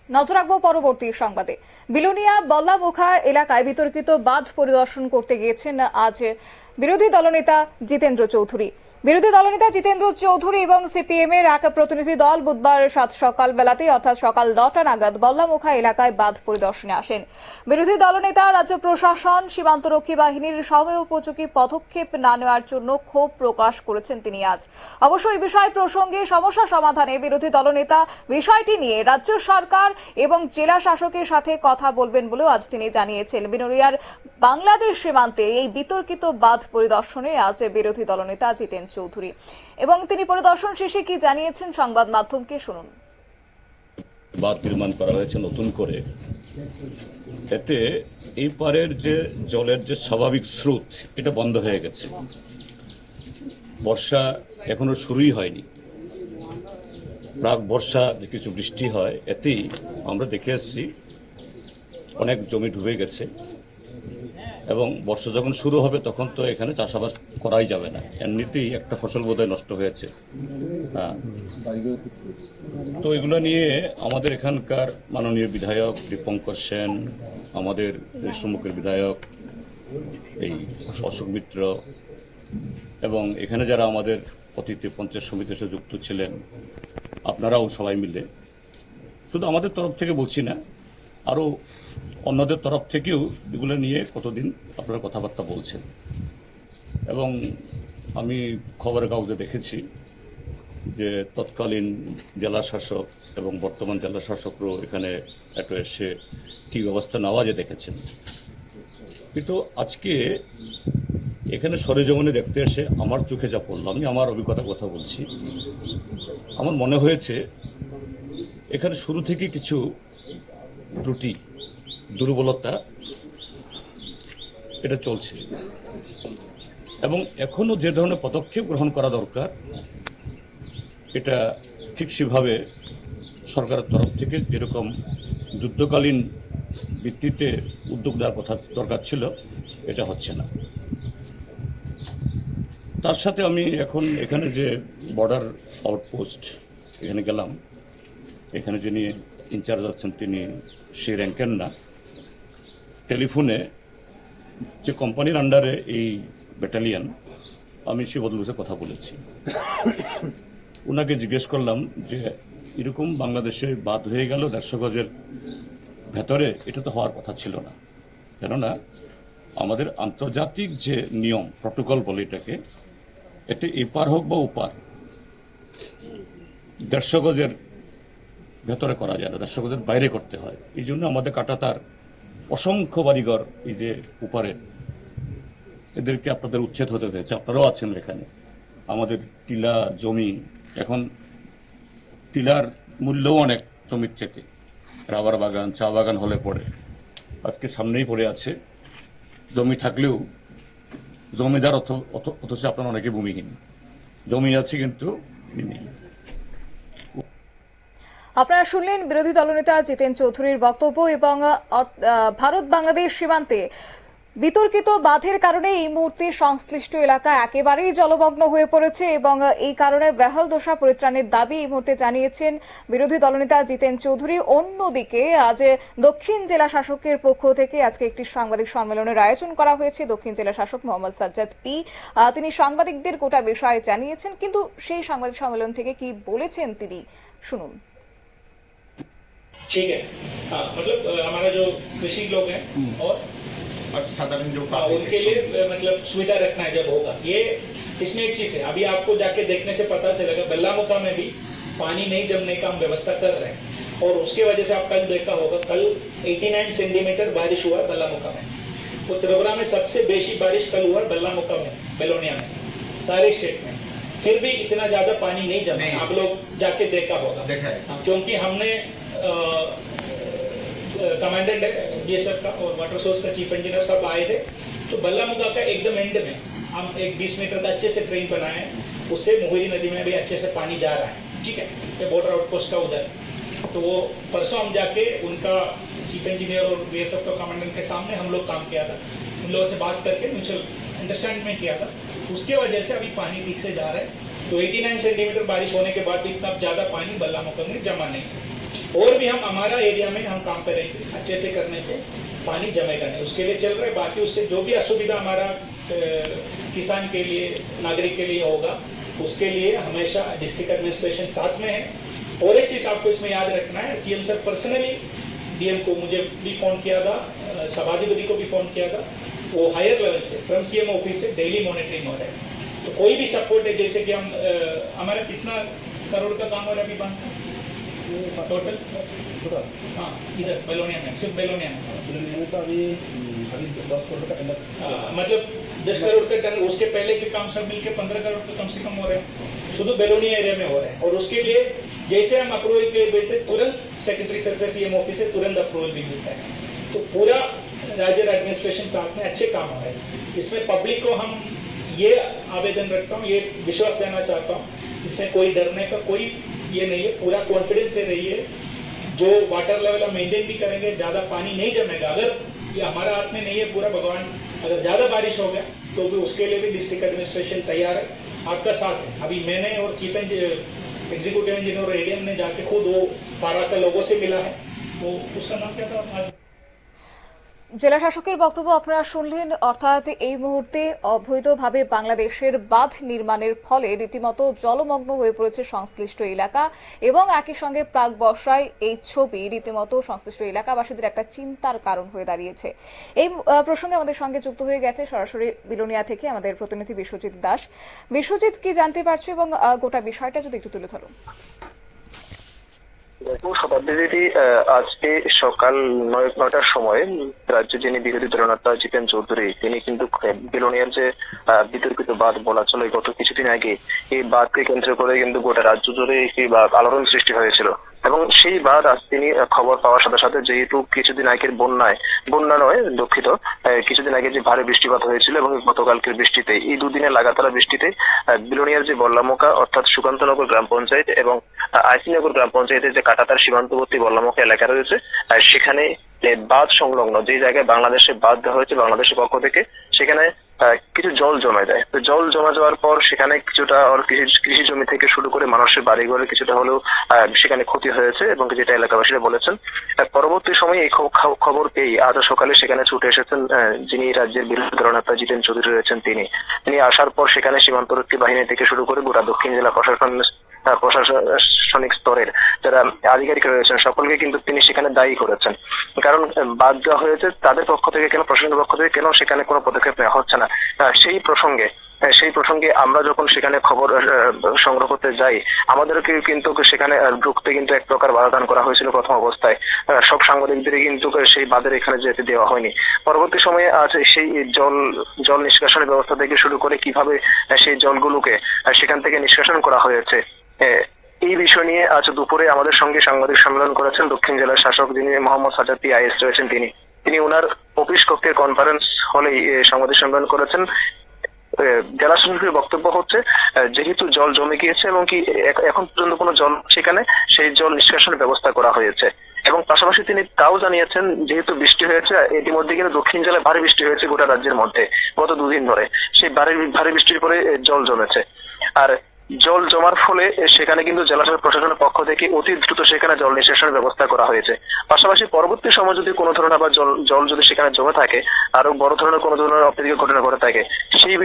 নজর রাখবো পরবর্তী সংবাদে। বিলোনিয়া বল্লামুখা এলাকায় বিতর্কিত বাঁধ পরিদর্শন করতে গিয়েছেন আজ বিরোধী দলনেতা জিতেন্দ্র চৌধুরী। বিরোধী দলনেতা জিতেন্দ্র চৌধুরী এবং সিপিএম এর এক প্রতিনিধি দল বুধবার সাত সকাল বেলাতে অর্থাৎ সকাল 9টা নাগাদ বল্লামুখা এলাকায় বাঁধ পরিদর্শনে আসেন। বিরোধী দলনেতা রাজ্য প্রশাসন সীমান্তরক্ষী বাহিনীর সময়োপযোগী পদক্ষেপ না নেওয়ার জন্য ক্ষোভ প্রকাশ করেছেন তিনি আজ। অবশ্য এই বিষয় প্রসঙ্গে সমস্যা সমাধানে বিরোধী দলনেতা বিষয়টি নিয়ে রাজ্য সরকার এবং জেলা শাসকের সাথে কথা বলবেন বলেও আজ তিনি জানিয়েছেন। বিনোরিয়ার বাংলাদেশ সীমান্তে এই বিতর্কিত বাঁধ পরিদর্শনে আজ বিরোধী দলনেতা জিতেন চৌধুরী এবং তিনি পরিদর্শন শেষে কি জানিয়েছেন সংবাদ মাধ্যমকে শুনুন। বাঁধ নির্মাণ করা হয়েছে নতুন করে, এতে এই পারের যে জলের যে স্বাভাবিক স্রোত এটা বন্ধ হয়ে গেছে। বর্ষা এখনো শুরুই হয়নি, প্রাক বর্ষা যে কিছু বৃষ্টি হয় এতেই আমরা দেখে এসেছি অনেক জমি ডুবে গেছে এবং বর্ষা যখন শুরু হবে তখন তো এখানে চাষাবাদ করাই যাবে না, এমনিতেই একটা ফসল বোধহয় নষ্ট হয়েছে। তো এগুলো নিয়ে আমাদের এখানকার মাননীয় বিধায়ক দীপঙ্কর সেন, আমাদের সম্মুখের বিধায়ক এই অশোক মিত্র এবং এখানে যারা আমাদের অতীতে পঞ্চায়েত সমিতির সাথে যুক্ত ছিলেন আপনারাও সবাই মিলে, শুধু আমাদের তরফ থেকে বলছি না, আরও অন্যদের তরফ থেকেও এগুলো নিয়ে কতদিন আপনারা কথাবার্তা বলছেন এবং আমি খবরের কাগজে দেখেছি যে তৎকালীন জেলা শাসক এবং বর্তমান জেলা শাসকরাও এখানে একটু এসে কি ব্যবস্থা নেওয়া যে দেখেছেন। কিন্তু আজকে এখানে সরেজমিনে দেখতে এসে আমার চোখে যা পড়ল, আমি আমার অভিজ্ঞতার কথা বলছি, আমার মনে হয়েছে এখানে শুরু থেকে কিছু ত্রুটি দুর্বলতা এটা চলছে এবং এখনো যে ধরনের পদক্ষেপ গ্রহণ করা দরকার এটা ঠিক সেভাবে সরকারের তরফ থেকে যেরকম যুদ্ধকালীন ভিত্তিতে উদ্যোগ নেওয়ার কথা দরকার ছিল এটা হচ্ছে না। তার সাথে আমি এখন এখানে যে বর্ডার আউটপোস্ট এখানে গেলাম, এখানে যিনি ইনচার্জ আছেন তিনি সেই র্যাঙ্কের না, টেলিফোনে যে কোম্পানির আন্ডারে এই ব্যাটালিয়ন আমি সে বদলুসে কথা বলেছি, ওনাকে জিজ্ঞেস করলাম যে এরকম বাংলাদেশে বাদ হয়ে গেল 150 গজের ভেতরে, এটা তো হওয়ার কথা ছিল না, কেননা আমাদের আন্তর্জাতিক যে নিয়ম প্রটোকল বলে এটাকে, এতে এপার হোক বা ওপার 150 গজের ভেতরে করা যায় না, 150 গজের বাইরে করতে হয়। এই জন্য আমাদের কাটাতার অসংখ্য বাড়িঘর এই যে উপারে এদেরকে আপনাদের উচ্ছেদ হতে হয়েছে, আপনারাও আছেন এখানে। আমাদের টিলা জমি, এখন টিলার মূল্যও অনেক জমির চেতে, রাবার বাগান চা বাগান হলে পড়ে আজকে সামনেই পড়ে আছে, জমি থাকলেও জমিদার অথচ আপনারা অনেকে ভূমিহীন, জমি আছে কিন্তু নেই। আপনারা শুনলেন বিরোধী দলনেতা জিতেন চৌধুরীর বক্তব্য এবং ভারত বাংলাদেশ সীমান্তে বিতর্কিত বাঁধের কারণে এই মুহূর্তে সংশ্লিষ্ট এলাকা একেবারেই জলমগ্ন হয়ে পড়েছে এবং এই কারণে বেহাল দশা পরিত্রাণের দাবি এই মুহূর্তে জানিয়েছেন বিরোধী দলনেতা জিতেন চৌধুরী। অন্যদিকে আজ দক্ষিণ জেলা শাসকের পক্ষ থেকে আজকে একটি সাংবাদিক সম্মেলনের আয়োজন করা হয়েছে। দক্ষিণ জেলা শাসক মোহাম্মদ সাজ্জাদ পি তিনি সাংবাদিকদের গোটা বিষয়ে জানিয়েছেন, কিন্তু সেই সাংবাদিক সম্মেলন থেকে কি বলেছেন তিনি শুনুন। ठीक है, मतलब हमारा जो कृषि लोग हैं और साधारण जो उनके लिए मतलब सुविधा रखना है जब होगा। ये इसमें एक चीज है, अभी आपको जाके देखने से पता चलेगा बल्लामुखा में भी पानी नहीं जमने का हम व्यवस्था कर रहे हैं और उसके वजह से आप कल देखा होगा, कल 89 सेंटीमीटर बारिश हुआ बल्लामुखा में। तो त्रिपुरा में सबसे बेशी बारिश कल हुआ बल्लामुखा में, बेलोनिया में, सारे स्टेट में, फिर भी इतना ज्यादा पानी नहीं जमा। आप लोग जाके देखा होगा, क्योंकि हमने कमांडेंट बीएसएफ का और वाटर सोर्स का चीफ इंजीनियर सब आए थे, तो बल्लामुखा का एकदम एंड में हम एक 20 मीटर का अच्छे से ट्रेन बनाए हैं, उससे मोहरी नदी में भी अच्छे से पानी जा रहा है। ठीक है, ये बॉर्डर आउटपोस्ट का उधर, तो वो परसों हम जाके उनका चीफ इंजीनियर और बीएसएफ का कमांडेंट के सामने हम लोग काम किया था, उन लोगों से बात करके म्यूचुअल अंडरस्टैंडिंग किया था, उसके वजह से अभी पानी ठीक से जा रहा है। तो 89 सेंटीमीटर बारिश होने के बाद भी इतना ज्यादा पानी बल्लामुखा में जमा नहीं। और भी हम हमारा एरिया में हम काम करेंगे, अच्छे से करने से पानी जमेगा नहीं, उसके लिए चल रहा है। बाकी उससे जो भी असुविधा हमारा किसान के लिए, नागरिक के लिए होगा, उसके लिए हमेशा डिस्ट्रिक्ट एडमिनिस्ट्रेशन साथ में है। और एक चीज आपको इसमें याद रखना है, सीएम सर पर्सनली डीएम को, मुझे भी फोन किया था, सभाधिपति को भी फोन किया था, वो हायर लेवल से फ्रॉम सीएम ऑफिस से डेली मॉनिटरिंग हो रहा है। तो कोई भी सपोर्ट है, जैसे कि हम हमारा कितना करोड़ का काम हो रहा है अभी बनता टोटल? हाँ, इधर बेलोनिया में, सिर्फ बेलोनिया में तो अभी 10 करोड़ का टेंडर, मतलब 10 करोड़ का टेंडर, उसके पहले के काम सब मिलके 15 करोड़ का कम से कम हो रहा है, शुद्ध बेलोनिया एरिया में हो रहा है। और उसके लिए जैसे हम अप्रूवल के देते, तुरंत सेक्रेटरी सर से, सीएम ऑफिस से तुरंत अप्रूवल भी मिलता है। तो पूरा राज्य एडमिनिस्ट्रेशन साथ में अच्छे काम हो रहे हैं। इसमें पब्लिक को हम ये आवेदन रखता हूँ, ये विश्वास देना चाहता हूँ, इसमें कोई डरने का कोई ये नहीं है, पूरा कॉन्फिडेंस से रहिए। जो वाटर लेवल हम मेंटेन भी करेंगे, ज्यादा पानी नहीं जमेगा। अगर ये हमारा हाथ में नहीं है, पूरा भगवान, अगर ज्यादा बारिश हो गया तो भी उसके लिए भी डिस्ट्रिक्ट एडमिनिस्ट्रेशन तैयार है, आपका साथ है। अभी मैंने और चीफ एग्जीक्यूटिव इंजीनियर और एडीएम ने जाके खुद वो फारा के लोगों से मिला है, तो उसका नाम क्या था? জেলা শাসকের বক্তব্য আপনারা শুনলেন। অর্থাৎ এই মুহূর্তে অবৈধভাবে বাংলাদেশের বাঁধ নির্মাণের ফলে রীতিমতো জলমগ্ন হয়ে পড়েছে সংশ্লিষ্ট এলাকা এবং একই সঙ্গে প্রাক বর্ষায় এই ছবি রীতিমতো সংশ্লিষ্ট এলাকাবাসীদের একটা চিন্তার কারণ হয়ে দাঁড়িয়েছে। এই প্রসঙ্গে আমাদের সঙ্গে যুক্ত হয়ে গেছে সরাসরি বিলোনিয়া থেকে আমাদের প্রতিনিধি বিশ্বজিৎ দাস। বিশ্বজিৎ, কি জানতে পারছো এবং গোটা বিষয়টা যদি একটু তুলে ধরো। দেখুন শতাব্দী, আজকে সকাল 9টার সময় রাজ্যে যিনি বিরোধী দলনেতা জিতেন চৌধুরী, তিনি কিন্তু বিলোনিয়ার যে বিতর্কিত বাঁধ বলা চলে, গত কিছুদিন আগে এই বাঁধকে কেন্দ্র করে কিন্তু গোটা রাজ্য জুড়ে একটি আলোড়ন সৃষ্টি হয়েছিল। এবং সেই বাঁধ আজ তিনি খবর পাওয়ার সাথে সাথে, যেহেতু কিছুদিন আগের বন্যা নয় দুঃখিত, কিছুদিন আগে যে ভারী বৃষ্টিপাত হয়েছিল এবং গতকালকের বৃষ্টিতে, এই দুদিনের লাগাতার বৃষ্টিতে বিলোনিয়ার যে বল্লামোকা অর্থাৎ সুকান্তনগর গ্রাম পঞ্চায়েত এবং আইসিনগর গ্রাম পঞ্চায়েতের যে কাটাতার সীমান্তবর্তী বল্লামোকা এলাকা রয়েছে, সেখানে বাঁধ সংলগ্ন যে জায়গায় বাংলাদেশে বাঁধ দেওয়া হয়েছে বাংলাদেশের পক্ষ থেকে, সেখানে কিছু জল জমে যায়। তো জল জমা যাওয়ার পর সেখানে কিছুটা কৃষি জমি থেকে শুরু করে মানুষের বাড়িঘরে কিছুটা হলেও সেখানে ক্ষতি হয়েছে এবং যেটা এলাকাবাসীরা বলেছেন। পরবর্তী সময়ে এই খবর পেয়ে আজ সকালে সেখানে ছুটে এসেছেন যিনি রাজ্যের বিরোধী দলনেতা জিতেন চৌধুরী রয়েছেন, তিনি আসার পর সেখানে সীমান্তরক্ষী বাহিনী থেকে শুরু করে গোটা দক্ষিণ জেলা প্রশাসনিক স্তরের যারা আধিকারিক রয়েছেন সকলকে কিন্তু তিনি সেখানে দায়ী করেছেন। কারণ বাদ দেওয়া হয়েছে তাদের পক্ষ থেকে কেন, প্রশাসনের পক্ষ থেকে কেন সেখানে কোনো পদক্ষেপ নেওয়া হচ্ছে না, সেই প্রসঙ্গে আমরা যখন সেখানে খবর সংগ্রহ করতে যাই, আমাদেরকে কিন্তু সেখানে ঢুকতে কিন্তু এক প্রকার বাধাদান করা হয়েছিল প্রথম অবস্থায়। সব সাংবাদিকদের কিন্তু সেই বাঁধের এখানে যেতে দেওয়া হয়নি। পরবর্তী সময়ে আজ সেই জল নিষ্কাশনের ব্যবস্থা থেকে শুরু করে কিভাবে সেই জলগুলোকে সেখান থেকে নিষ্কাশন করা হয়েছে, এই বিষয় নিয়ে আজ দুপুরে আমাদের সঙ্গে সাংবাদিক সম্মেলন করেছেন দক্ষিণ জেলার শাসক যিনি মোহাম্মদ সাজাদ আইএস রয়েছেন। তিনি ওনার অফিস কক্ষের কনফারেন্স হলে সাংবাদিক সম্মেলন করেছেন। জেলা শাসকের বক্তব্য হচ্ছে, যেহেতু জল জমে গিয়েছে এবং কি এখন পর্যন্ত কোনো জল সেখানে, সেই জল নিষ্কাশনের ব্যবস্থা করা হয়েছে। এবং পাশাপাশি তিনি তাও জানিয়েছেন, যেহেতু বৃষ্টি হয়েছে ইতিমধ্যে কিন্তু দক্ষিণ জেলায় ভারী বৃষ্টি হয়েছে গোটা রাজ্যের মধ্যে গত 2 দিন ধরে, সেই ভারী বৃষ্টির পরে জল জমেছে। আর জল জমার ফলে সেখানে কিন্তু জেলা প্রশাসনের পক্ষ থেকে অতি দ্রুত সেখানে জল নিষ্কাশনের ব্যবস্থা করা হয়েছে। পাশাপাশি পরবর্তী সময় যদি কোনো ধরনের আবার জল যদি সেখানে জমে থাকে, আরো বড় ধরনের কোনো ধরনের অপ্রীতিকর ঘটনা ঘটে থাকে, সেই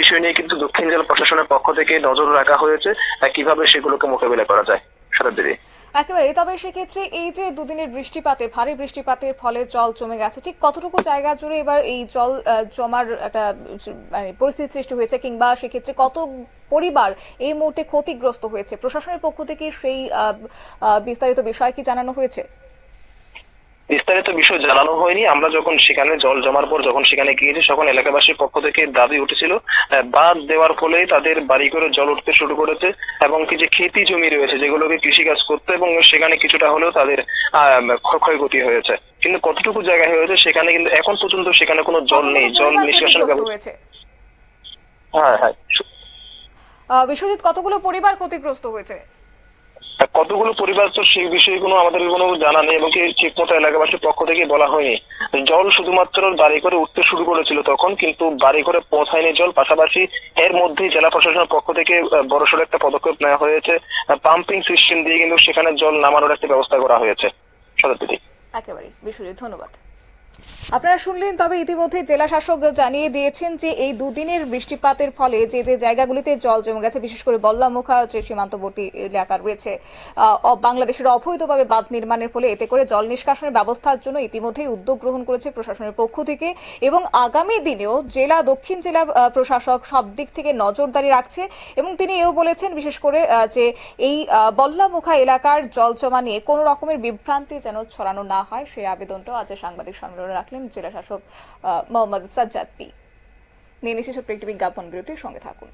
বিষয় নিয়ে কিন্তু দক্ষিণ জেলা প্রশাসনের পক্ষ থেকে নজর রাখা হয়েছে কিভাবে সেগুলোকে মোকাবিলা করা যায়। শতাব্দী, একেবারে। তবে সেক্ষেত্রে এই যে দুদিনের বৃষ্টিপাতে, ভারী বৃষ্টিপাতের ফলে জল জমে গেছে, ঠিক কতটুকু জায়গা জুড়ে এবার এই জল জমার একটা পরিস্থিতি সৃষ্টি হয়েছে, কিংবা সেক্ষেত্রে কত পরিবার এই মুহূর্তে ক্ষতিগ্রস্ত হয়েছে? প্রশাসনের পক্ষ থেকে সেই বিস্তারিত বিষয় কি জানানো হয়েছে? বিস্তারিত বিষয় জানানো হয়নি। আমরা যখন সেখানে জল জমার পর যখন সেখানে গিয়েছি, তখন এলাকাবাসীর পক্ষ থেকে দাবি উঠেছিল বাঁধ দেওয়ার ফলে তাদের বাড়ি করে জল উঠতে শুরু করেছে এবং কি যে খেতি জমি রয়েছে যেগুলোকে কৃষিকাজ করতে, এবং সেখানে কিছুটা হলেও তাদের ক্ষয়ক্ষতি হয়েছে। কিন্তু কতটুকু জায়গা হয়েছে সেখানে কিন্তু এখন পর্যন্ত সেখানে কোনো জল নেই, জল নিষ্কাশনের ব্যবস্থা। হ্যাঁ, বিশ্বজিৎ, কতগুলো পরিবার ক্ষতিগ্রস্ত হয়েছে? কতগুলো পরিবার তো সেই বিষয়ে কোনো আমাদের কোনো জানা নেই, এবং ঠিক মতো এলাকাবাসীর পক্ষ থেকে বলা হয়নি। জল শুধুমাত্র বাড়ি করে উঠতে শুরু করেছিল তখন, কিন্তু বাড়ি করে পৌঁছায়নি জল। পাশাপাশি এর মধ্যেই জেলা প্রশাসনের পক্ষ থেকে বড়সড় একটা পদক্ষেপ নেওয়া হয়েছে, পাম্পিং সিস্টেম দিয়ে কিন্তু সেখানে জল নামানোর একটা ব্যবস্থা করা হয়েছে। সদস্যদি একেবারে বিশ্বজিৎ, ধন্যবাদ। আপনারা শুনলেন, তবে ইতিমধ্যে জেলা শাসক জানিয়ে দিয়েছেন যে এই দুদিনের বৃষ্টিপাতের ফলে যে যে জায়গাগুলিতে জল জমে গেছে, বিশেষ করে বল্লামুখা যে সীমান্তবর্তী এলাকা রয়েছে, বাংলাদেশের অবৈধভাবে বাঁধ নির্মাণের ফলে এতে করে জল নিষ্কাশনের ব্যবস্থার জন্য ইতিমধ্যেই উদ্যোগ গ্রহণ করেছে প্রশাসনের পক্ষ থেকে, এবং আগামী দিনেও দক্ষিণ জেলা প্রশাসক সব দিক থেকে নজরদারি রাখছে। এবং তিনি এও বলেছেন বিশেষ করে যে এই বল্লামুখা এলাকার জল জমা নিয়ে কোনো রকমের বিভ্রান্তি যেন ছড়ানো না হয়, সেই আবেদনটাও আজ সাংবাদিক সম্মেলনে রাখলেন জেলা শাসক মোহাম্মদ সাজ্জাদ পি। নিয়ে নিচ্ছি ছোট্ট একটি বিজ্ঞাপন বিরতির সঙ্গে থাকুন।